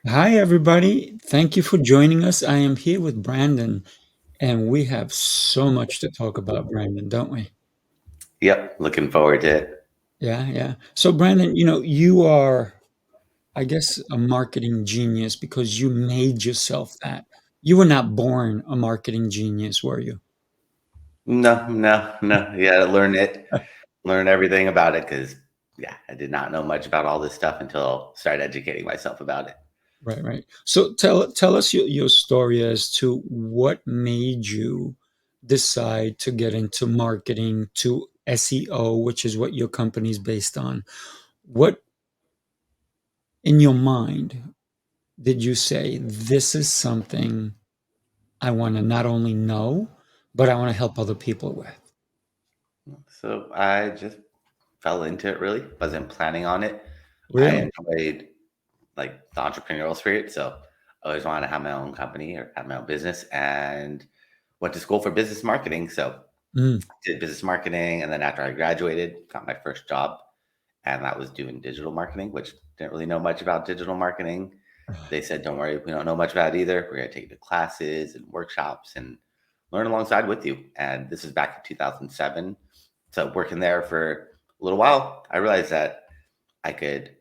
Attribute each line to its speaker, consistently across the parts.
Speaker 1: Hi, everybody. Thank you for joining us. I am here with Brandon, and we have so much to talk about, Brandon, don't we?
Speaker 2: Yep, looking forward to it.
Speaker 1: Yeah, yeah. So, Brandon, you are, I guess, a marketing genius because you made yourself that. You were not born a marketing genius, were you?
Speaker 2: No, no, no. Yeah, learn it, learn everything about it because, yeah, I did not know much about all this stuff until I started educating myself about it.
Speaker 1: Right, right. So tell us your story as to what made you decide to get into marketing to SEO, which is what your company's based on. What in your mind did you say, this is something I want to not only know, but I want to help other people with?
Speaker 2: So I just fell into it really, wasn't planning on it. I
Speaker 1: Really?
Speaker 2: enjoyed like the entrepreneurial spirit. So I always wanted to have my own company or have my own business and went to school for business marketing. So
Speaker 1: Mm.
Speaker 2: did business marketing. And then after I graduated, got my first job and that was doing digital marketing, which didn't really know much about digital marketing. They said, "Don't worry, we don't know much about it either. We're going to take you to classes and workshops and learn alongside with you." And this is back in 2007. So working there for a little while, I realized that I could,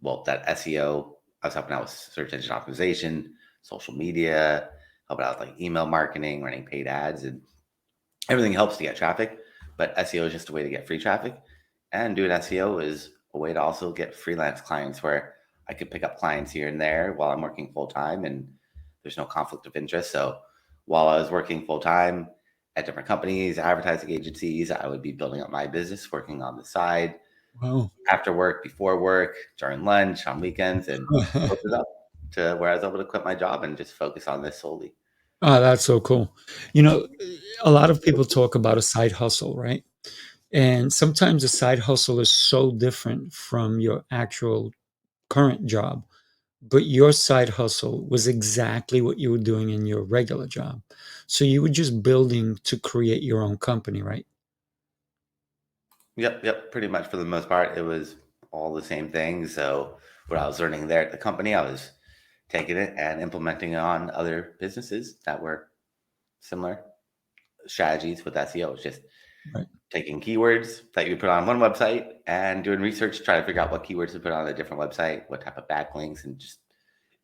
Speaker 2: well, that SEO, I was helping out with search engine optimization, social media, helping out with like email marketing, running paid ads, and everything helps to get traffic. But SEO is just a way to get free traffic. And doing SEO is a way to also get freelance clients where I could pick up clients here and there while I'm working full time and there's no conflict of interest. So while I was working full time at different companies, advertising agencies, I would be building up my business, working on the side
Speaker 1: Wow.
Speaker 2: after work, before work, during lunch, on weekends, and built it up to where I was able to quit my job and just focus on this solely.
Speaker 1: Oh, that's so cool. You know, a lot of people talk about a side hustle, right? And sometimes a side hustle is so different from your actual current job, but your side hustle was exactly what you were doing in your regular job. So you were just building to create your own company, right?
Speaker 2: Yep, yep. Pretty much for the most part, it was all the same thing. So what I was learning there at the company, I was taking it and implementing it on other businesses that were similar strategies with SEO. It's just
Speaker 1: Right.
Speaker 2: taking keywords that you put on one website and doing research to try to figure out what keywords to put on a different website, what type of backlinks, and just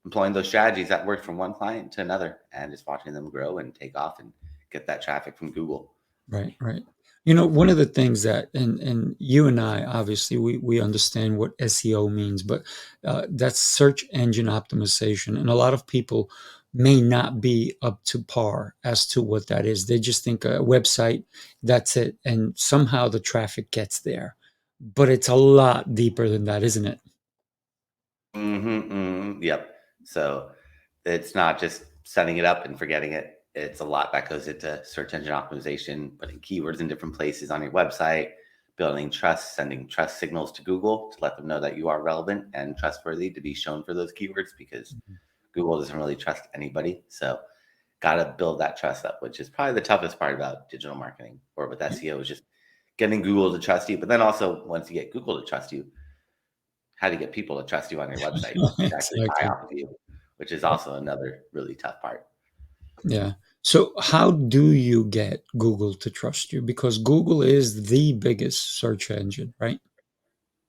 Speaker 2: employing those strategies that worked from one client to another and just watching them grow and take off and get that traffic from Google.
Speaker 1: Right, right. One of the things that, and you and I, obviously, we understand what SEO means, but that's search engine optimization, and a lot of people may not be up to par as to what that is. They just think a website, that's it, and somehow the traffic gets there, but it's a lot deeper than that, isn't it?
Speaker 2: Yep. So it's not just setting it up and forgetting it. It's a lot that goes into search engine optimization, putting keywords in different places on your website, building trust, sending trust signals to Google to let them know that you are relevant and trustworthy to be shown for those keywords because
Speaker 1: Mhm.
Speaker 2: Google doesn't really trust anybody. So got to build that trust up, which is probably the toughest part about digital marketing or with SEO is just getting Google to trust you. But then also once you get Google to trust you, how to get people to trust you on your website to actually buy
Speaker 1: Exactly.
Speaker 2: off of you, which is also another really tough part.
Speaker 1: Yeah. So how do you get Google to trust you? Because Google is the biggest search engine, right?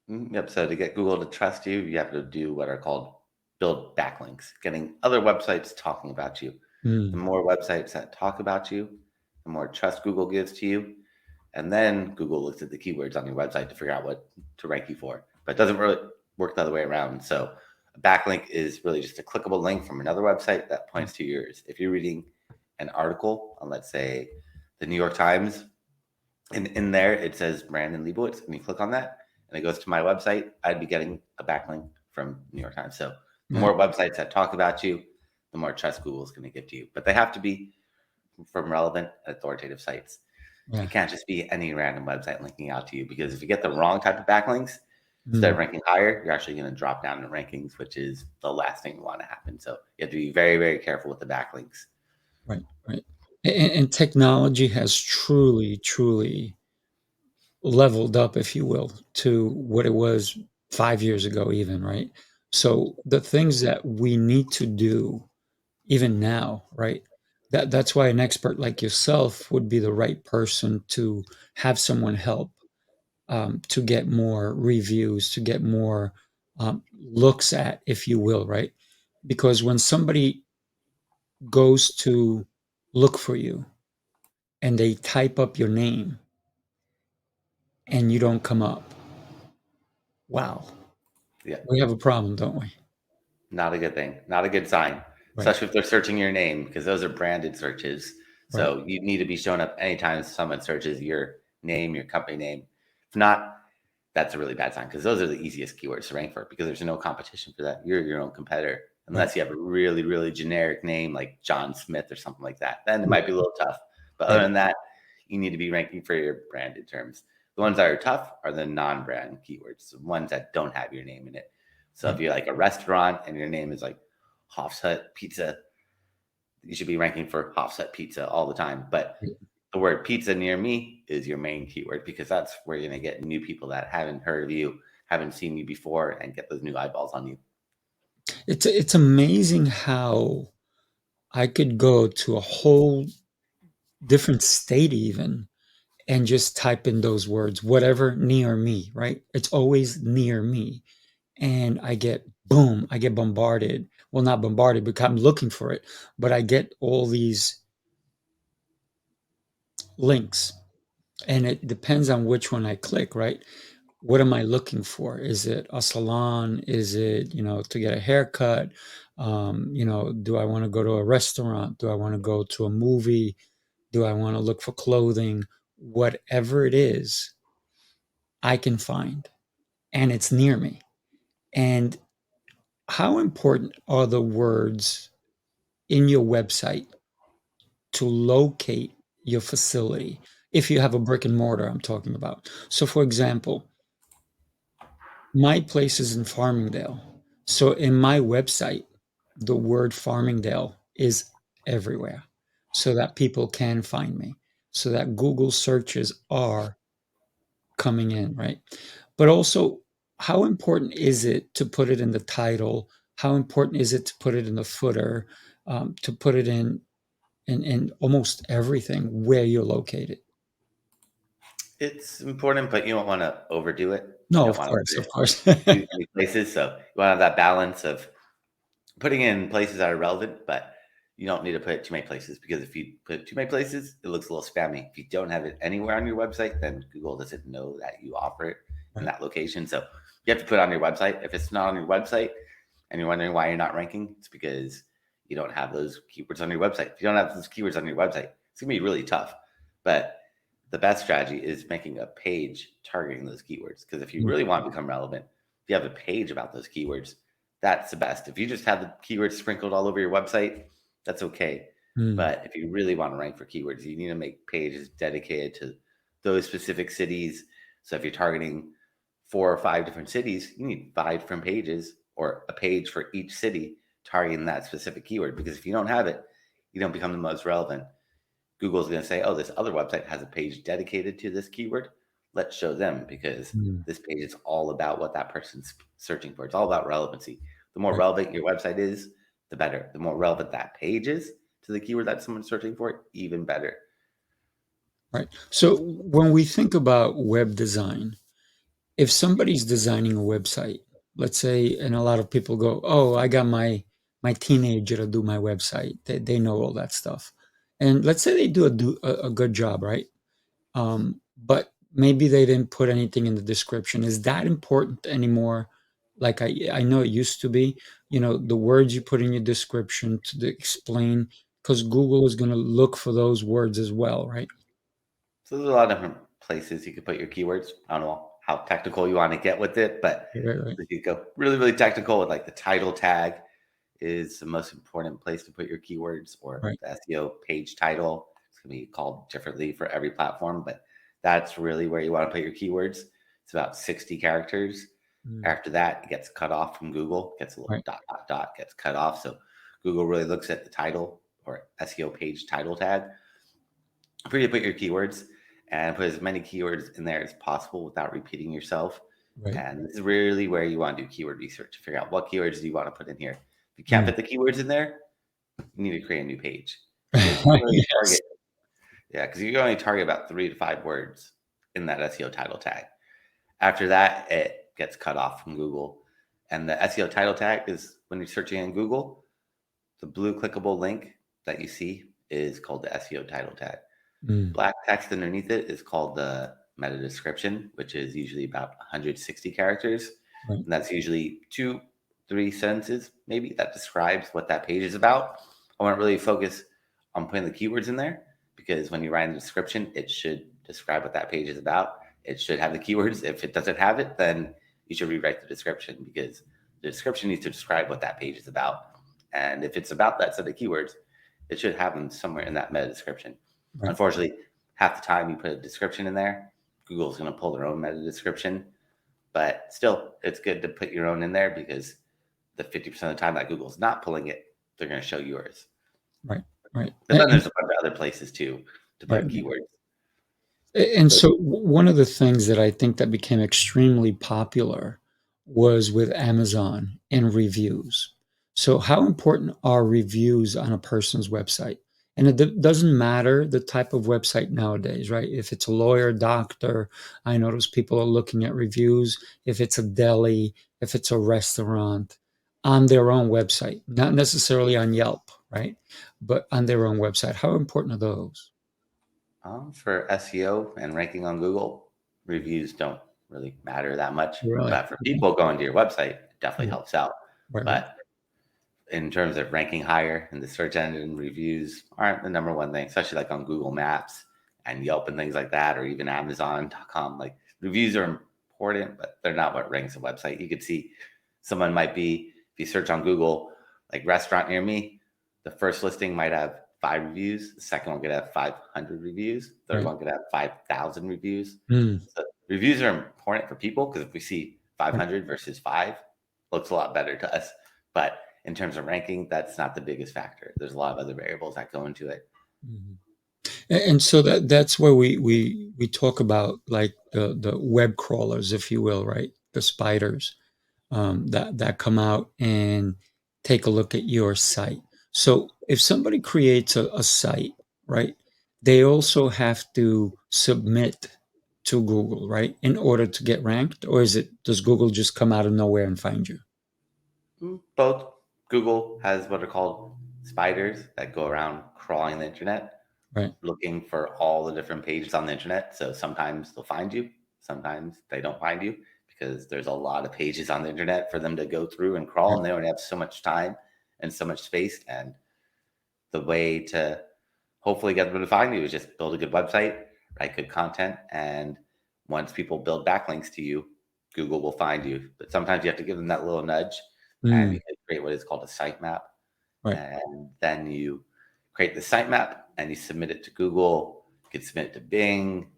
Speaker 2: Yep. So to get Google to trust you, you have to do what are called build backlinks, getting other websites talking about you. The
Speaker 1: Mm.
Speaker 2: more websites that talk about you, the more trust Google gives to you. And then Google looks at the keywords on your website to figure out what to rank you for. But it doesn't really work the other way around. So a backlink is really just a clickable link from another website that points to yours. If you're reading an article on, let's say, the New York Times, and in there it says Brandon Leibowitz, and you click on that, and it goes to my website, I'd be getting a backlink from New York Times. So the
Speaker 1: Right.
Speaker 2: more websites that talk about you, the more trust Google's going to give to you. But they have to be from relevant and authoritative sites.
Speaker 1: Yeah.
Speaker 2: It can't just be any random website linking out to you because if you get the wrong type of backlinks, instead
Speaker 1: Mm.
Speaker 2: of ranking higher, you're actually going to drop down in rankings, which is the last thing you want to happen. So you have to be very, very careful with the backlinks.
Speaker 1: Right, right. And technology has truly, truly leveled up, if you will, to what it was 5 years ago even, right? So the things that we need to do even now, right? That's why an expert like yourself would be the right person to have someone help, to get more reviews, to get more looks at, if you will, right? Because when somebody goes to look for you and they type up your name and you don't come up, wow,
Speaker 2: Yeah,
Speaker 1: we have a problem, don't we?
Speaker 2: not a good thing. Not a good sign,
Speaker 1: Right,
Speaker 2: especially if they're searching your name because those are branded searches.
Speaker 1: right,
Speaker 2: So you need to be showing up anytime someone searches your name, your company name. If not, that's a really bad sign because those are the easiest keywords to rank for because there's no competition for that. You're your own competitor.
Speaker 1: right,
Speaker 2: Unless you have a really, really generic name like John Smith or something like that, then it
Speaker 1: right,
Speaker 2: might be a little tough. But other
Speaker 1: right,
Speaker 2: than that, you need to be ranking for your branded terms. The ones that are tough are the non-brand keywords, the ones that don't have your name in it. So if
Speaker 1: right,
Speaker 2: you're like a restaurant and your name is like Hoff's Hut Pizza, you should be ranking for Hoff's Hut Pizza all the time. But
Speaker 1: right.
Speaker 2: the word pizza near me is your main keyword because that's where you're going to get new people that haven't heard of you, haven't seen you before, and get those new eyeballs on you.
Speaker 1: It's amazing how I could go to a whole different state even and just type in those words, whatever near me, right? It's always near me. And I get boom, I get bombarded. Well, not bombarded because I'm looking for it, but I get all these links. And it depends on which one I click, right? What am I looking for? Is it a salon? Is it, to get a haircut? Do I want to go to a restaurant? Do I want to go to a movie? Do I want to look for clothing? Whatever it is, I can find, and it's near me. And how important are the words in your website to locate your facility? If you have a brick and mortar, I'm talking about. So, for example, my place is in Farmingdale. So, in my website, the word Farmingdale is everywhere so that people can find me, so that Google searches are coming in, right? But also, how important is it to put it in the title? How important is it to put it in the footer? To put it in almost everything where you're located?
Speaker 2: It's important, but you don't want to overdo it. You
Speaker 1: No,
Speaker 2: don't want to put
Speaker 1: of
Speaker 2: it
Speaker 1: course.
Speaker 2: too many places. So you want to have that balance of putting in places that are relevant, but you don't need to put it too many places because if you put it too many places, it looks a little spammy. If you don't have it anywhere on your website, then Google doesn't know that you offer it in
Speaker 1: Right.
Speaker 2: that location. So you have to put it on your website. If it's not on your website and you're wondering why you're not ranking, it's because you don't have those keywords on your website. If you don't have those keywords on your website, it's gonna be really tough. But the best strategy is making a page targeting those keywords. Because if you
Speaker 1: Mm,
Speaker 2: really want to become relevant, if you have a page about those keywords, that's the best. If you just have the keywords sprinkled all over your website, that's okay.
Speaker 1: mm,
Speaker 2: But if you really want to rank for keywords, you need to make pages dedicated to those specific cities. So if you're targeting 4 or 5 different cities, you need 5 different pages or a page for each city targeting that specific keyword. Because if you don't have it, you don't become the most relevant. Google's going to say, oh, this other website has a page dedicated to this keyword. Let's show them because
Speaker 1: mm.
Speaker 2: this page is all about what that person's searching for. It's all about relevancy. The more
Speaker 1: Right,
Speaker 2: relevant your website is, the better. The more relevant that page is to the keyword that someone's searching for, even better.
Speaker 1: right. So when we think about web design, if somebody's designing a website, let's say, and a lot of people go, "Oh, I got my teenager to do my website. They know all that stuff," and let's say they do a good job, right? But maybe they didn't put anything in the description. Is that important anymore? Like I know it used to be. The words you put in your description explain, because Google is going to look for those words as well, right?
Speaker 2: So there's a lot of different places you could put your keywords. I don't know how technical you want to get with it, but
Speaker 1: Right, right,
Speaker 2: if you go really, really technical with like the title tag is the most important place to put your keywords or
Speaker 1: right.
Speaker 2: the SEO page title. It's going to be called differently for every platform, but that's really where you want to put your keywords. It's about 60 characters.
Speaker 1: Mm,
Speaker 2: After that, it gets cut off from Google, gets a little
Speaker 1: right,
Speaker 2: dot, dot, dot, gets cut off. So Google really looks at the title or SEO page title tag for you to put your keywords and put as many keywords in there as possible without repeating yourself.
Speaker 1: Right.
Speaker 2: And this is really where you want to do keyword research to figure out what keywords do you want to put in here. If you can't
Speaker 1: Mm.
Speaker 2: fit the keywords in there, you need to create a new page because you can only
Speaker 1: Yes.
Speaker 2: target, yeah, because you can only target about 3 to 5 words in that SEO title tag. After that, it gets cut off from Google. And the SEO title tag is when you're searching in Google, the blue clickable link that you see is called the SEO title tag.
Speaker 1: Mm.
Speaker 2: Black text underneath it is called the meta description, which is usually about 160 characters.
Speaker 1: Right.
Speaker 2: And that's usually 2, 3 sentences, maybe, that describes what that page is about. I want to really focus on putting the keywords in there because when you write in the description, it should describe what that page is about. It should have the keywords. If it doesn't have it, then you should rewrite the description because the description needs to describe what that page is about. And if it's about that set of keywords, it should have them somewhere in that meta description.
Speaker 1: Right.
Speaker 2: Unfortunately, half the time you put a description in there, Google's going to pull their own meta description. But still, it's good to put your own in there because the 50% of the time that Google's not pulling it, they're going to show yours.
Speaker 1: Right. Right.
Speaker 2: But then there's a bunch of other places too to
Speaker 1: Right.
Speaker 2: put keywords.
Speaker 1: And
Speaker 2: So,
Speaker 1: so one of the things that I think that became extremely popular was with Amazon and reviews. So how important are reviews on a person's website? And it doesn't matter the type of website nowadays, right? If it's a lawyer, doctor, I notice people are looking at reviews. If it's a deli, if it's a restaurant, on their own website, not necessarily on Yelp, right? But on their own website. How important are those?
Speaker 2: for SEO and ranking on Google, reviews don't really matter that much.
Speaker 1: Really?
Speaker 2: But for
Speaker 1: Okay.
Speaker 2: people going to your website, it definitely
Speaker 1: Right,
Speaker 2: helps out.
Speaker 1: right, right.
Speaker 2: But in terms of ranking higher in the search engine, reviews aren't the number one thing, especially like on Google Maps and Yelp and things like that, or even Amazon.com. Like reviews are important, but they're not what ranks a website. You could see someone might be, if you search on Google, like restaurant near me, the first listing might have 5 reviews, the second one could have 500 reviews, third
Speaker 1: Right.
Speaker 2: one could have 5,000 reviews.
Speaker 1: Mm,
Speaker 2: So reviews are important for people because if we see
Speaker 1: right.
Speaker 2: 500 versus 5, looks a lot better to us. But in terms of ranking, that's not the biggest factor. There's a lot of other variables that go into it.
Speaker 1: Mhm. And so that's where we talk about like the web crawlers, if you will, right? The spiders that come out and take a look at your site. So if somebody creates a site, right, they also have to submit to Google, right, in order to get ranked, or does Google just come out of nowhere and find you?
Speaker 2: Both. Google has what are called spiders that go around crawling the internet,
Speaker 1: Right.
Speaker 2: looking for all the different pages on the internet. So sometimes they'll find you, sometimes they don't find you because there's a lot of pages on the internet for them to go through and crawl,
Speaker 1: Right.
Speaker 2: and they only have so much time and so much space. And the way to hopefully get them to find you is just build a good website, write good content, and once people build backlinks to you, Google will find you. But sometimes you have to give them that little nudge, and
Speaker 1: Mm,
Speaker 2: you can create what is called a sitemap,
Speaker 1: right.
Speaker 2: and then you create the sitemap and you submit it to Google. You can submit it to Bing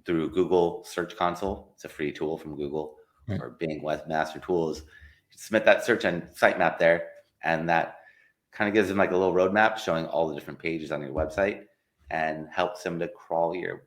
Speaker 2: through Google Search Console. It's a free tool from Google,
Speaker 1: Right.
Speaker 2: or Bing Webmaster Tools. You submit that search and sitemap there, and that kind of gives them like a little roadmap showing all the different pages on your website and helps them to crawl your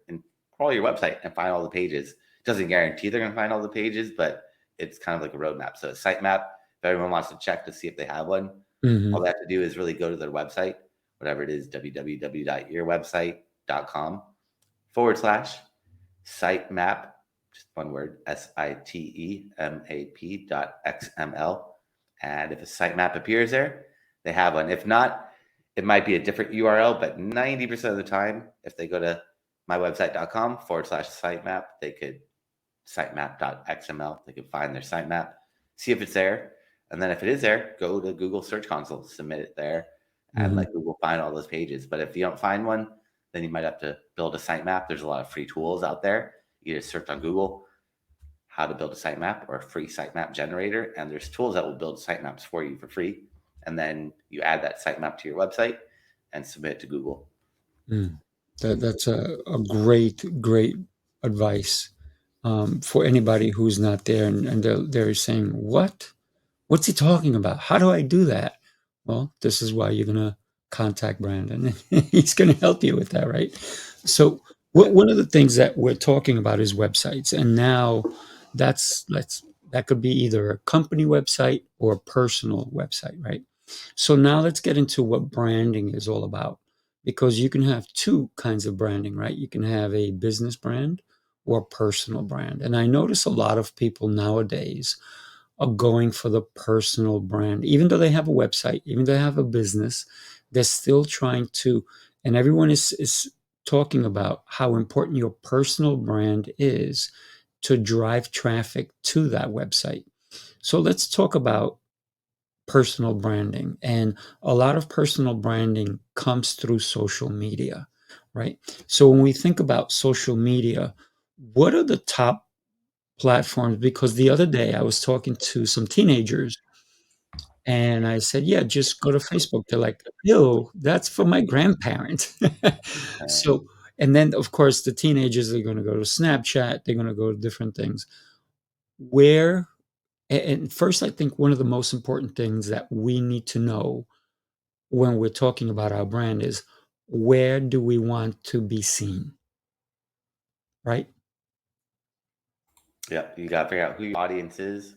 Speaker 2: website and find all the pages. It doesn't guarantee they're going to find all the pages, but it's kind of like a roadmap. So a sitemap, if everyone wants to check to see if they have one, all
Speaker 1: Hmm.
Speaker 2: they have to do is really go to their website, whatever it is, www.yourwebsite.com/sitemap, just one word, sitemap.xml. And if a sitemap appears there, they have one. If not, it might be a different URL, but 90% of the time, if they go to mywebsite.com/sitemap, they could sitemap.xml, they could find their sitemap, see if it's there. And then if it is there, go to Google Search Console, submit it there, and
Speaker 1: Hmm.
Speaker 2: let Google find all those pages. But if you don't find one, then you might have to build a sitemap. There's a lot of free tools out there. You just search on Google how to build a sitemap or a free sitemap generator, and there's tools that will build sitemaps for you for free. And then you add that sitemap to your website and submit it to Google.
Speaker 1: Mm. That's a great advice for anybody who's not there and they're saying, "What? What's he talking about? How do I do that?" Well, this is why you're gonna contact Brandon. He's gonna help you with that, right? So,
Speaker 2: Yeah.
Speaker 1: one of the things that we're talking about is websites, and now That could be either a company website or a personal website, right? So now let's get into what branding is all about, because you can have two kinds of branding, right? You can have a business brand or a personal brand. And I notice a lot of people nowadays are going for the personal brand. Even though they have a website, even though they have a business, they're still trying to, and everyone is talking about how important your personal brand is to drive traffic to that website. So let's talk about personal branding. And a lot of personal branding comes through social media, right? So when we think about social media, what are the top platforms? Because the other day I was talking to some teenagers and I said, yeah, just go to Facebook. They're like, ew, that's for my grandparents.
Speaker 2: Uh,
Speaker 1: So, and then of course the teenagers are going to go to Snapchat, they're going to go to different things. Where, and first, I think one of the most important things that we need to know when we're talking about our brand is, where do we want to be seen, right?
Speaker 2: yeah, you got to figure out who your audience is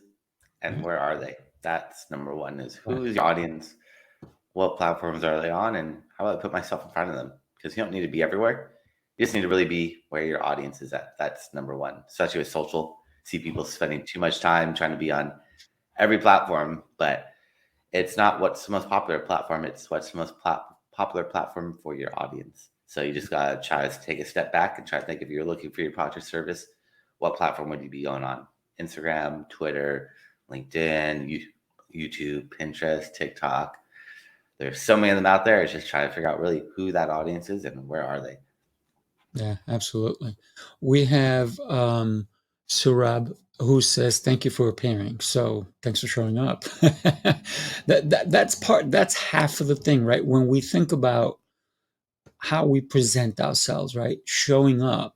Speaker 2: and
Speaker 1: Right.
Speaker 2: where are they. That's number one: is
Speaker 1: Right.
Speaker 2: who is your audience, what platforms are they on, and how do I put myself in front of them? Because you don't need to be everywhere. You just need to really be where your audience is at. That's number one, especially with social. See people spending too much time trying to be on every platform, but it's not what's the most popular platform. It's what's the most popular platform for your audience. So you just gotta try to take a step back and try to think, if you're looking for your product or service, what platform would you be going on? Instagram, Twitter, LinkedIn, YouTube, Pinterest, TikTok. There's so many of them out there. It's just trying to figure out really who that audience is and where are they.
Speaker 1: Yeah, absolutely. We have Surab, who says, thank you for appearing. So thanks for showing up. That's half of the thing, right? When we think about how we present ourselves, right? Showing up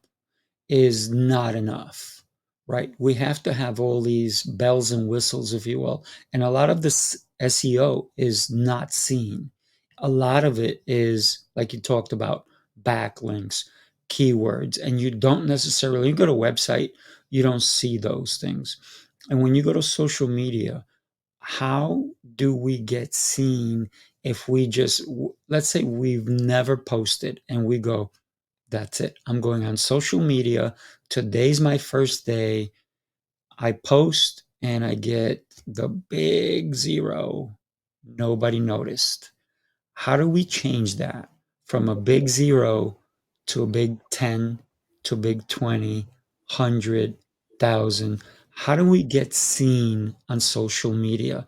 Speaker 1: is not enough, right? We have to have all these bells and whistles, if you will. And a lot of this SEO is not seen. A lot of it is, like you talked about, backlinks, keywords, and you don't necessarily, you go to a website, you don't see those things. And when you go to social media, how do we get seen if we just, let's say we've never posted and we go, that's it. I'm going on social media. Today's my first day. I post and I get the big zero. Nobody noticed. How do we change that from a big zero to a big 10 to a big 20, 100, 1,000? How do we get seen on social media?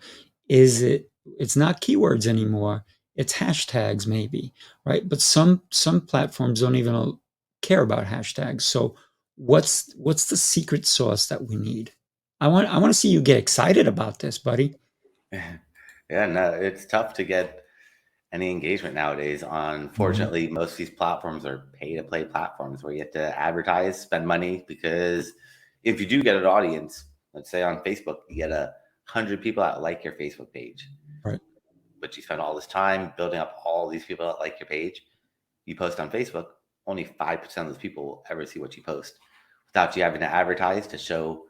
Speaker 1: It's not keywords anymore. It's hashtags maybe, right? But some platforms don't even care about hashtags. So what's the secret sauce that we need? I want to see you get excited about this, buddy.
Speaker 2: Yeah, no, it's tough to get any engagement nowadays.
Speaker 1: Mhm.
Speaker 2: Unfortunately, most of these platforms are pay to play platforms where you have to advertise, spend money. Because if you do get an audience, let's say on Facebook, you get 100 people that like your Facebook page,
Speaker 1: Right.
Speaker 2: but you spend all this time building up all these people that like your page. You post on Facebook, only 5% of those people will ever see what you post without you having to advertise to show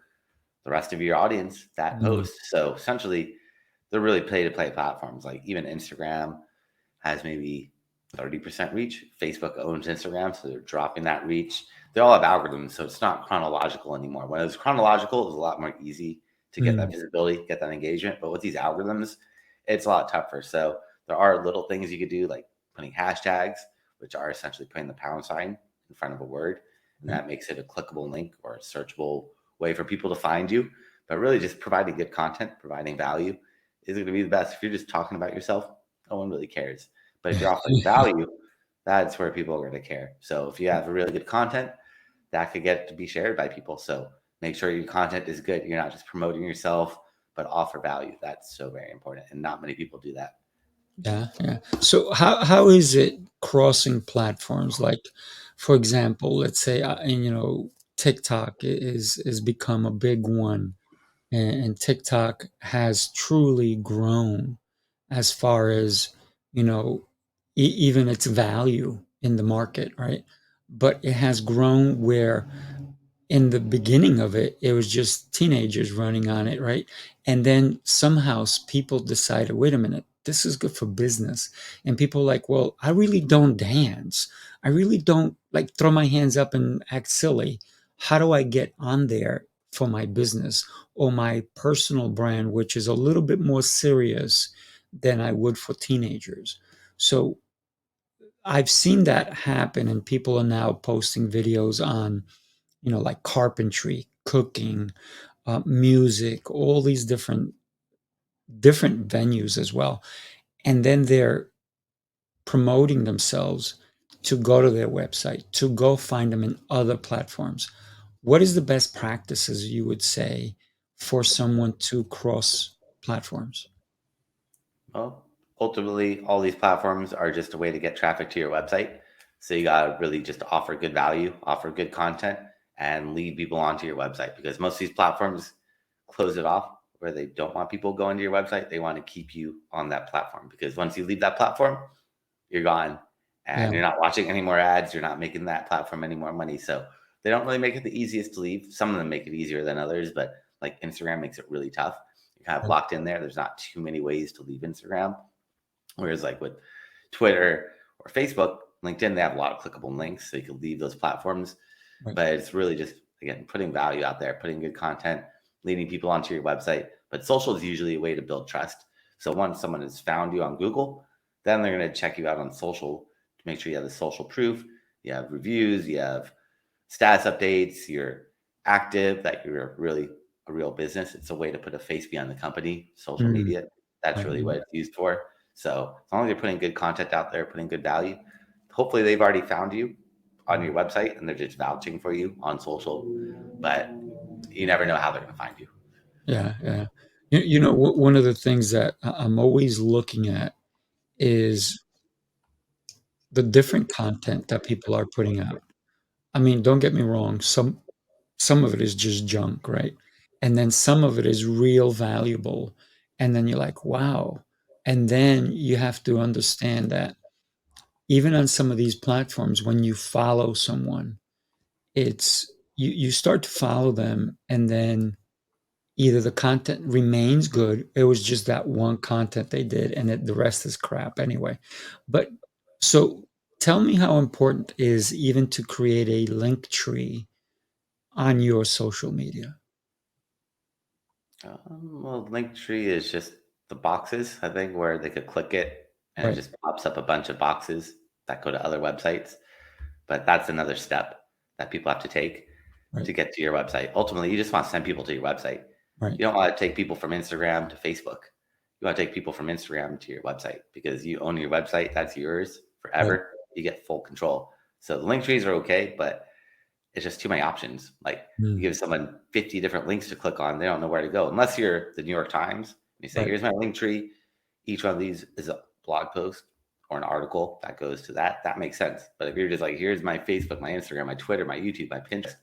Speaker 2: the rest of your audience that
Speaker 1: Mm.
Speaker 2: post. So essentially, they're really pay to play platforms. Like even Instagram has maybe 30% reach. Facebook owns Instagram, so they're dropping that reach. They all have algorithms, so it's not chronological anymore. When it was chronological, it was a lot more easy to get that
Speaker 1: Mm.
Speaker 2: visibility, get that engagement. But with these algorithms, it's a lot tougher. So there are little things you could do, like putting hashtags, which are essentially putting the pound sign in front of a word, and
Speaker 1: Right.
Speaker 2: that makes it a clickable link or a searchable way for people to find you. But really, just providing good content, providing value is going to be the best. If you're just talking about yourself, no one really cares. But if you're offering value, that's where people are going to care. So if you have really good content, that could get to be shared by people. So make sure your content is good. You're not just promoting yourself, but offer value. That's so very important. And not many people do that.
Speaker 1: Yeah, yeah. So how is it crossing platforms? Like, for example, let's say, and TikTok is become a big one, and TikTok has truly grown as far as you know, even its value in the market, right? But it has grown where in the beginning of it, it was just teenagers running on it, right? And then somehow people decided, wait a minute, this is good for business. And people like, well, I really don't dance. I really don't like throw my hands up and act silly. How do I get on there for my business or my personal brand, which is a little bit more serious than I would for teenagers? So I've seen that happen, and people are now posting videos on, like carpentry, cooking, music, all these different venues as well. And then they're promoting themselves to go to their website, to go find them in other platforms. What is the best practices you would say for someone to cross platforms?
Speaker 2: Well, ultimately, all these platforms are just a way to get traffic to your website. So you got to really just offer good value, offer good content, and lead people onto your website, because most of these platforms close it off where they don't want people going to your website. They want to keep you on that platform, because once you leave that platform, you're gone,
Speaker 1: Yeah,
Speaker 2: and you're not watching any more ads. You're not making that platform any more money. So they don't really make it the easiest to leave. Some of them make it easier than others, but like Instagram makes it really tough. You're kind of
Speaker 1: right,
Speaker 2: locked in there. There's not too many ways to leave Instagram. Whereas like with Twitter or Facebook, LinkedIn, they have a lot of clickable links, so you can leave those platforms.
Speaker 1: right.
Speaker 2: But it's really just, again, putting value out there, putting good content, leading people onto your website. But social is usually a way to build trust. So once someone has found you on Google, then they're going to check you out on social to make sure you have the social proof, you have reviews, you have status updates, you're active, that you're really a real business. It's a way to put a face behind the company. Social
Speaker 1: Mm,
Speaker 2: media, that's
Speaker 1: right,
Speaker 2: really
Speaker 1: right,
Speaker 2: what it's used for. So as long as you're putting good content out there, putting good value, hopefully they've already found you on your
Speaker 1: mm.
Speaker 2: website and they're just vouching for you on social. But you never know how they're going to find you.
Speaker 1: Yeah, yeah. One of the things that I'm always looking at is the different content that people are putting out. I mean, don't get me wrong, some of it is just junk, right? And then some of it is real valuable. And then you're like, wow. And then you have to understand that even on some of these platforms, when you follow someone, you start to follow them, and then either the content remains good, it was just that one content they did, and the rest is crap anyway. But so tell me how important is even to create a link tree on your social media.
Speaker 2: Well, Linktree is just the boxes, I think, where they could click it and it
Speaker 1: Right,
Speaker 2: just pops up a bunch of boxes that go to other websites. But that's another step that people have to take
Speaker 1: right,
Speaker 2: to get to your website. Ultimately, you just want to send people to your website.
Speaker 1: right,
Speaker 2: You don't want to take people from Instagram to Facebook. You want to take people from Instagram to your website, because you own your website. That's yours
Speaker 1: right.
Speaker 2: forever. You get full control. So the link trees are okay, but it's just too many options. Like you
Speaker 1: Mm,
Speaker 2: give someone 50 different links to click on, they don't know where to go. Unless you're the New York Times, you say,
Speaker 1: right,
Speaker 2: here's my link tree. Each one of these is a blog post or an article that goes to that. That makes sense. But if you're just like, here's my Facebook, my Instagram, my Twitter, my YouTube, my Pinterest,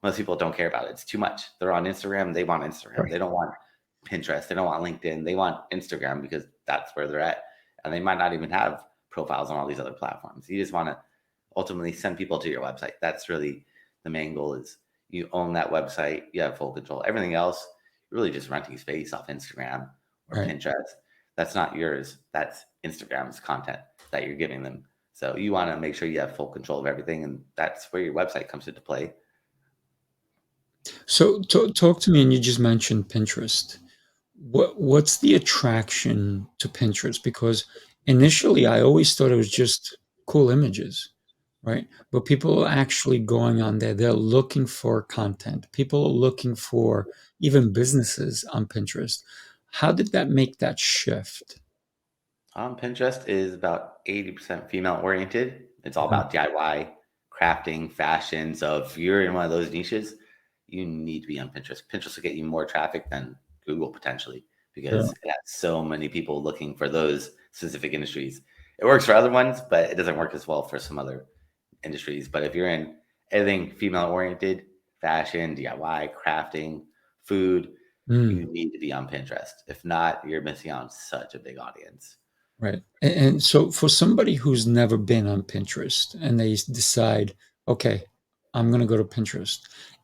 Speaker 2: most people don't care about it. It's too much. They're on Instagram. They want Instagram.
Speaker 1: right,
Speaker 2: They don't want Pinterest. They don't want LinkedIn. They want Instagram because that's where they're at. And they might not even have profiles on all these other platforms. You just want to ultimately send people to your website. That's really the main goal, is you own that website. You have full control. Everything else, you're really just renting space off Instagram or
Speaker 1: right.
Speaker 2: Pinterest. That's not yours. That's Instagram's content that you're giving them. So you want to make sure you have full control of everything. And that's where your website comes into play.
Speaker 1: So talk to me, and you just mentioned Pinterest. What's the attraction to Pinterest? Because initially I always thought it was just cool images, right? But people are actually going on there. They're looking for content. People are looking for even businesses on Pinterest. How did that make that shift?
Speaker 2: Pinterest is about 80% female oriented. It's all
Speaker 1: Mhm.
Speaker 2: about DIY, crafting, fashion. So if you're in one of those niches, you need to be on Pinterest. Pinterest will get you more traffic than Google potentially, because
Speaker 1: Sure.
Speaker 2: it has so many people looking for those specific industries. It works for other ones, but it doesn't work as well for some other industries. But if you're in anything female oriented, fashion, DIY, crafting, food,
Speaker 1: Mm,
Speaker 2: you need to be on Pinterest. If not, you're missing out on such a big audience.
Speaker 1: right. And so for somebody who's never been on Pinterest and they decide, okay, I'm going to go to Pinterest.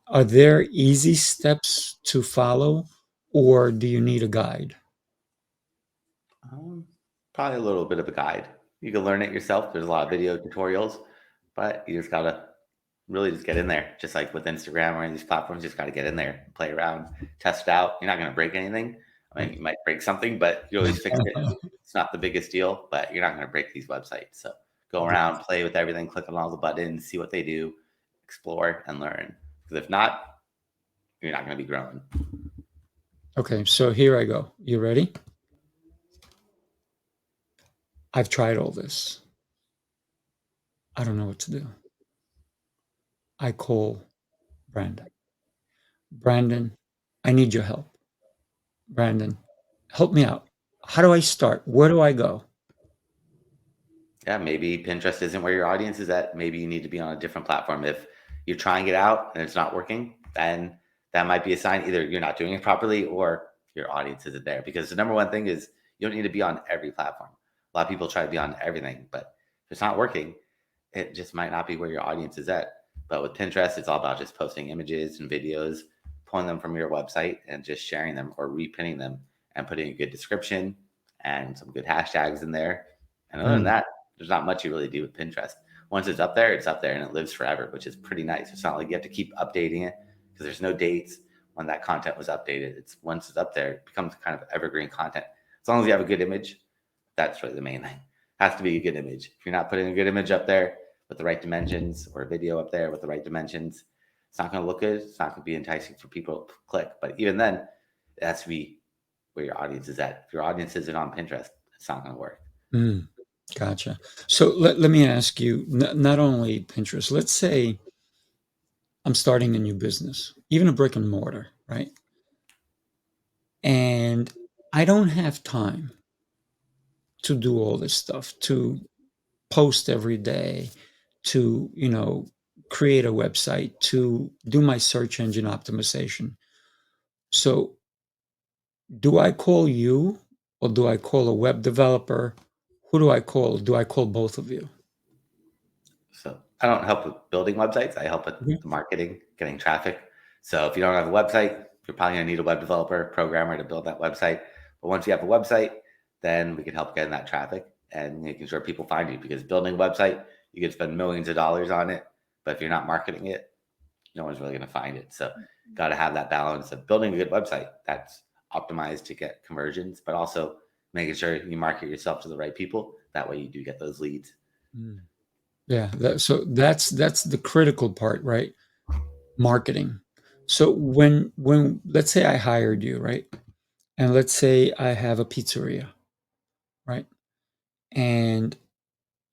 Speaker 1: Are there easy steps to follow, or do you need a guide?
Speaker 2: Um, Probably a little bit of a guide. You can learn it yourself. There's a lot of video tutorials, but you just gotta really just get in there. Just like with Instagram or any of these platforms, you just gotta get in there, play around, test it out. You're not gonna break anything. I mean,
Speaker 1: Right.
Speaker 2: you might break something, but you always fix it. It's not the biggest deal, but you're not gonna break these websites. So go around, play with everything, click on all the buttons, see what they do, explore and learn. Because if not, you're not gonna be growing.
Speaker 1: Okay, so here I go. You ready? I've tried all this. I don't know what to do. I call Brandon. Brandon, I need your help. Brandon, help me out. How do I start? Where do I go?
Speaker 2: Yeah, maybe Pinterest isn't where your audience is at. Maybe you need to be on a different platform. If you're trying it out and it's not working, then that might be a sign either you're not doing it properly or your audience isn't there. Because the number one thing is you don't need to be on every platform. A lot of people try to be on everything, but if it's not working, it just might not be where your audience is at. But with Pinterest, it's all about just posting images and videos, pulling them from your website and just sharing them or repinning them and putting a good description and some good hashtags in there. And other than
Speaker 1: Mm,
Speaker 2: that, there's not much you really do with Pinterest. Once it's up there and it lives forever, which is pretty nice. It's not like you have to keep updating it because there's no dates when that content was updated. It's once it's up there, it becomes kind of evergreen content. As long as you have a good image, that's really the main thing. It has to be a good image. If you're not putting a good image up there with the right dimensions or a video up there with the right dimensions, it's not going to look good. It's not going to be enticing for people to click. But even then, it has to be where your audience is at. If your audience isn't on Pinterest, it's not going to work.
Speaker 1: mm, gotcha. So let me ask you, not only Pinterest, let's say I'm starting a new business, even a brick and mortar, right? And I don't have time to do all this stuff, to post every day, to, create a website, to do my search engine optimization. So do I call you or do I call a web developer? Who do I call? Do I call both of you?
Speaker 2: So I don't help with building websites. I help with
Speaker 1: Okay.
Speaker 2: the marketing, getting traffic. So if you don't have a website, you're probably going to need a web developer, programmer to build that website. But once you have a website, then we can help getting that traffic and making sure people find you. Because building a website, you can spend millions of dollars on it, but if you're not marketing it, no one's really going to find it. So got to have that balance of building a good website that's optimized to get conversions, but also making sure you market yourself to the right people. That way you do get those leads.
Speaker 1: Mm. Yeah, so that's the critical part, right? Marketing. So when let's say I hired you, right? And let's say I have a pizzeria, right? And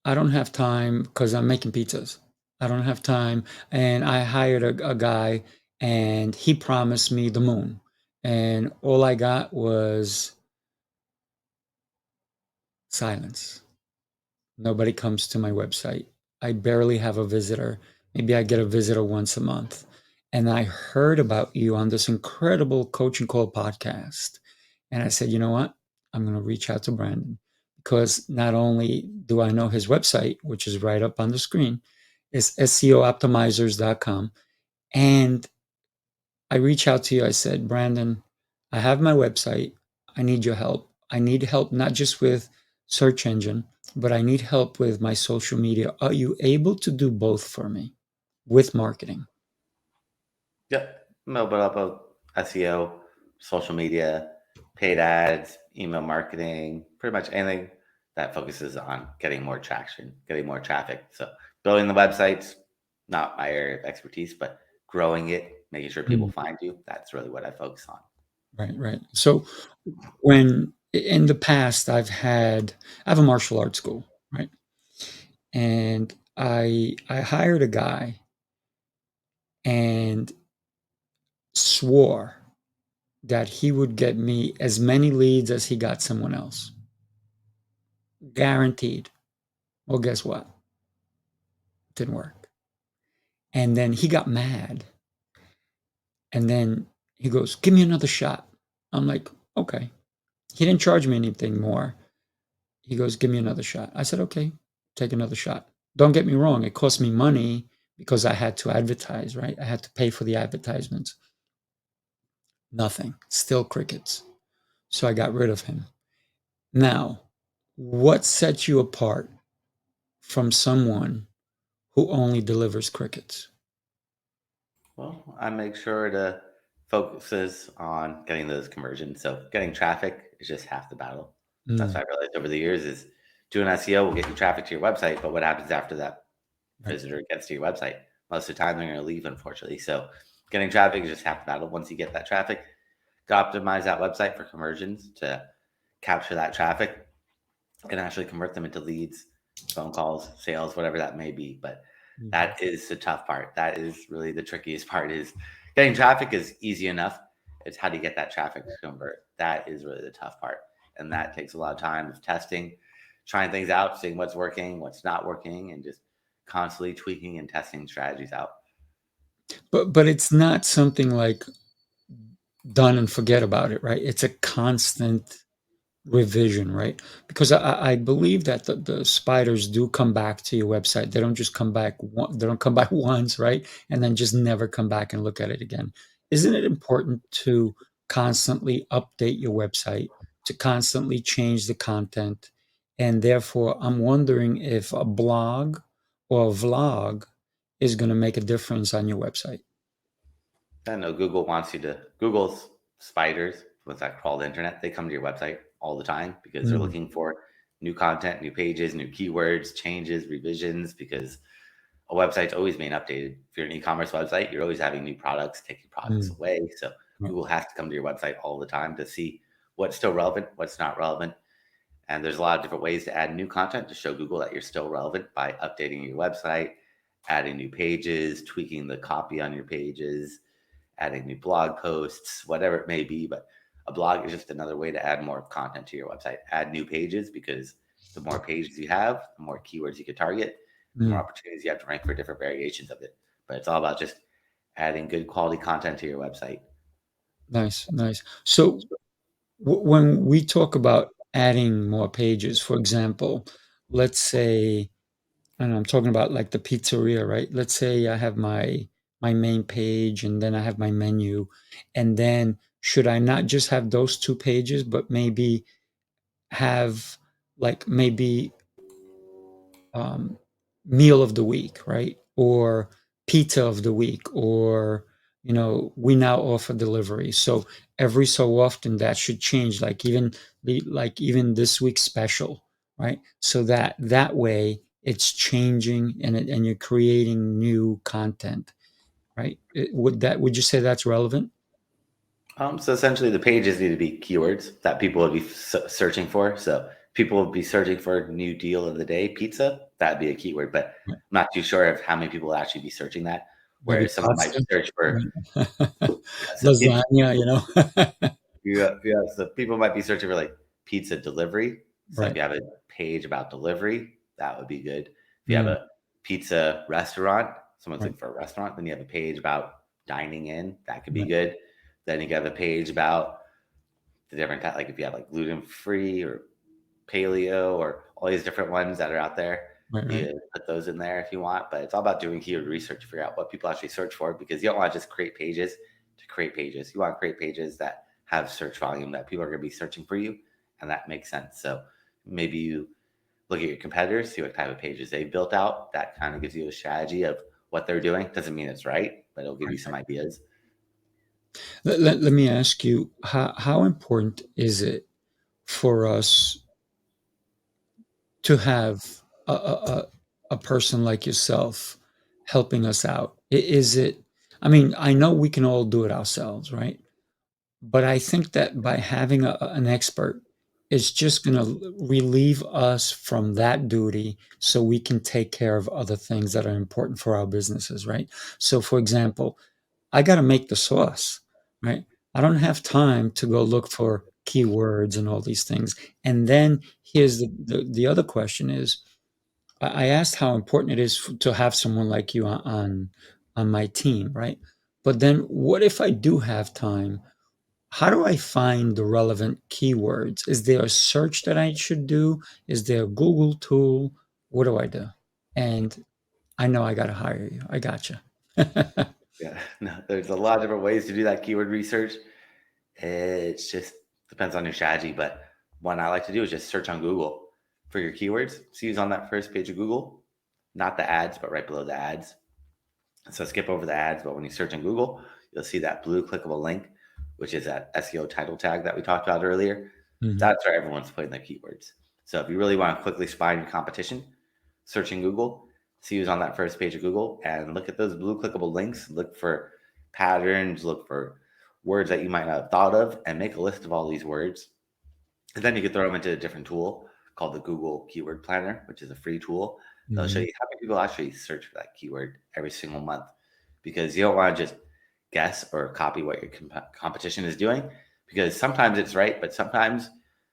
Speaker 1: I don't have time because I'm making pizzas. I don't have time, and I hired a guy, and he promised me the moon, and all I got was silence. Nobody comes to my website. I barely have a visitor. Maybe I get a visitor once a month. And I heard about you on this incredible Coach and Call podcast. And I said, you know what? I'm going to reach out to Brandon because not only do I know his website, which is right up on the screen, it's SEOoptimizers.com. And I reach out to you. I said, Brandon, I have my website. I need your help. I need help not just with search engine, but I need help with my social media. Are you able to do both for me with marketing?
Speaker 2: Yep. Mobile up SEO, social media, paid ads, email marketing, pretty much anything that focuses on getting more traction, getting more traffic. So building the websites, not my area of expertise, but growing it, making sure people
Speaker 1: Mm,
Speaker 2: find you. That's really what I focus on.
Speaker 1: right, right. So when in the past I have a martial arts school, right? And I hired a guy and swore that he would get me as many leads as he got someone else. Guaranteed. Well, guess what? Didn't work. And then he got mad. And then he goes, give me another shot. I'm like, okay. He didn't charge me anything more. He goes, give me another shot. I said, okay, take another shot. Don't get me wrong. It cost me money because I had to advertise, right? I had to pay for the advertisements. Nothing. Still crickets. So I got rid of him. Now, what sets you apart from someone who only delivers crickets?
Speaker 2: Well, I make sure to focuses on getting those conversions. So getting traffic is just half the battle. That's
Speaker 1: Mm,
Speaker 2: what I realized over the years is doing SEO will get you traffic to your website, but what happens after that
Speaker 1: right.
Speaker 2: visitor gets to your website? Most of the time they're going to leave, unfortunately. So getting traffic is just half the battle. Once you get that traffic, to optimize that website for conversions to capture that traffic and actually convert them into leads, phone calls, sales, whatever that may be. But
Speaker 1: Mhm.
Speaker 2: that is the tough part. That is really the trickiest part is getting traffic is easy enough. It's how do you get that traffic to convert? That is really the tough part. And that takes a lot of time of testing, trying things out, seeing what's working, what's not working, and just constantly tweaking and testing strategies out.
Speaker 1: But it's not something like done and forget about it, right? It's a constant revision, right? Because I believe that the spiders do come back to your website. They don't just come back they don't come back once, right? And then just never come back and look at it again. Isn't it important to constantly update your website, to constantly change the content? And therefore, I'm wondering if a blog or a vlog is going to make a difference on your website.
Speaker 2: I know Google wants you to, Google's spiders, what's that called, the internet, they come to your website all the time because they're
Speaker 1: Mm,
Speaker 2: looking for new content, new pages, new keywords, changes, revisions, because a website's always being updated. If you're an e-commerce website, you're always having new products, taking products
Speaker 1: mm,
Speaker 2: away. So
Speaker 1: right,
Speaker 2: Google has to come to your website all the time to see what's still relevant, what's not relevant. And there's a lot of different ways to add new content to show Google that you're still relevant by updating your website, adding new pages, tweaking the copy on your pages, adding new blog posts, whatever it may be. But a blog is just another way to add more content to your website. Add new pages because the more pages you have, the more keywords you can target, the more
Speaker 1: mm.
Speaker 2: opportunities you have to rank for different variations of it. But it's all about just adding good quality content to your website.
Speaker 1: Nice, nice. So when we talk about adding more pages, for example, let's say, and I'm talking about like the pizzeria, right? Let's say I have my main page and then I have my menu, and then should I not just have those two pages, but maybe have like maybe um, meal of the week, right? Or pizza of the week, or we now offer delivery. So every so often that should change, like even this week's special, right? So that way it's changing and you're creating new content, right? Would you say that's relevant?
Speaker 2: So essentially, the pages need to be keywords that people would be searching for. So people would be searching for new deal of the day pizza. That'd be a keyword, but
Speaker 1: Right.
Speaker 2: I'm not too sure of how many people would actually be searching that.
Speaker 1: Maybe
Speaker 2: Whereas someone might
Speaker 1: pasta,
Speaker 2: search for
Speaker 1: right?
Speaker 2: yeah, so
Speaker 1: Lasagna, you know?
Speaker 2: yeah, so people might be searching for like pizza delivery. So if
Speaker 1: Right.
Speaker 2: you have a page about delivery, that would be good. If you have
Speaker 1: Mm,
Speaker 2: a pizza restaurant, someone's
Speaker 1: right.
Speaker 2: looking for a restaurant, then you have a page about dining in, that could be
Speaker 1: Right.
Speaker 2: good. Then you have a page about the different type, like if you have like gluten free or paleo or all these different ones that are out there,
Speaker 1: Right. Right.
Speaker 2: you put those in there if you want. But it's all about doing keyword research to figure out what people actually search for because you don't want to just create pages to create pages. You want to create pages that have search volume that people are going to be searching for you, and that makes sense. So maybe you look at your competitors, see what type of pages they've built out. That kind of gives you a strategy of what they're doing. Doesn't mean it's right, but it'll give you some ideas.
Speaker 1: Let me ask you, how important is it for us to have a person like yourself helping us out? Is it, I mean, I know we can all do it ourselves, right? But I think that by having an expert, it's just going to relieve us from that duty so we can take care of other things that are important for our businesses, right? So, for example, I got to make the sauce, right? I don't have time to go look for keywords and all these things. And then here's the other question is I asked how important it is to have someone like you on my team, right? But then what if I do have time? How do I find the relevant keywords? Is there a search that I should do? Is there a Google tool? What do I do? And I know I got to hire you. I got you.
Speaker 2: Yeah, no, there's a lot of different ways to do that keyword research. It's just depends on your strategy, but one I like to do is just search on Google for your keywords. See who's on that first page of Google, not the ads, but right below the ads. So skip over the ads, but when you search on Google, you'll see that blue clickable link, which is that SEO title tag that we talked about earlier.
Speaker 1: Mhm.
Speaker 2: That's where everyone's putting their keywords. So if you really want to quickly spy your competition, search in Google, see who's on that first page of Google, and look at those blue clickable links. Look for patterns, look for words that you might not have thought of, and make a list of all these words. And then you could throw them into a different tool called the Google Keyword Planner, which is a free tool. That'll show
Speaker 1: Mhm.
Speaker 2: you how many people actually search for that keyword every single month, because you don't want to just guess or copy what your competition is doing, because sometimes it's right, but sometimes